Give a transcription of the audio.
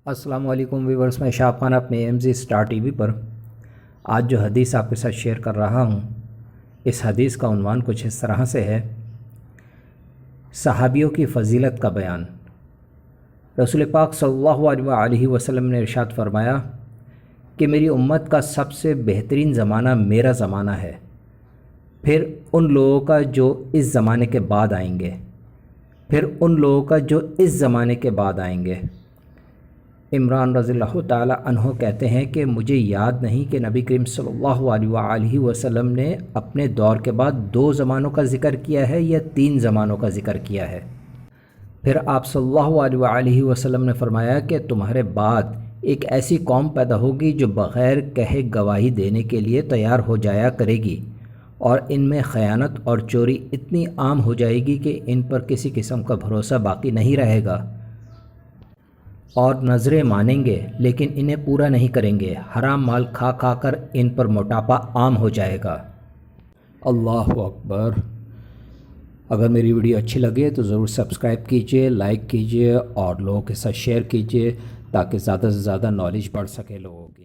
السلام علیکم ویورز، میں شاہ خان اپنے ایم زی اسٹار ٹی وی پر آج جو حدیث آپ کے ساتھ شیئر کر رہا ہوں، اس حدیث کا عنوان کچھ اس طرح سے ہے: صحابیوں کی فضیلت کا بیان۔ رسول پاک صلی اللہ علیہ وسلم نے ارشاد فرمایا کہ میری امت کا سب سے بہترین زمانہ میرا زمانہ ہے، پھر ان لوگوں کا جو اس زمانے کے بعد آئیں گے، پھر ان لوگوں کا جو اس زمانے کے بعد آئیں گے۔ عمران رضی اللہ تعالی عنہ کہتے ہیں کہ مجھے یاد نہیں کہ نبی کریم صلی اللہ علیہ وسلم نے اپنے دور کے بعد 2 زمانوں کا ذکر کیا ہے یا 3 زمانوں کا ذکر کیا ہے۔ پھر آپ صلی اللہ علیہ وسلم نے فرمایا کہ تمہارے بعد ایک ایسی قوم پیدا ہوگی جو بغیر کہے گواہی دینے کے لیے تیار ہو جایا کرے گی، اور ان میں خیانت اور چوری اتنی عام ہو جائے گی کہ ان پر کسی قسم کا بھروسہ باقی نہیں رہے گا، اور نظریں مانیں گے لیکن انہیں پورا نہیں کریں گے۔ حرام مال کھا کھا کر ان پر موٹاپا عام ہو جائے گا۔ اللہ اکبر! اگر میری ویڈیو اچھی لگے تو ضرور سبسکرائب کیجئے، لائک کیجئے اور لوگوں کے ساتھ شیئر کیجئے تاکہ زیادہ سے زیادہ نالج بڑھ سکے لوگوں کی۔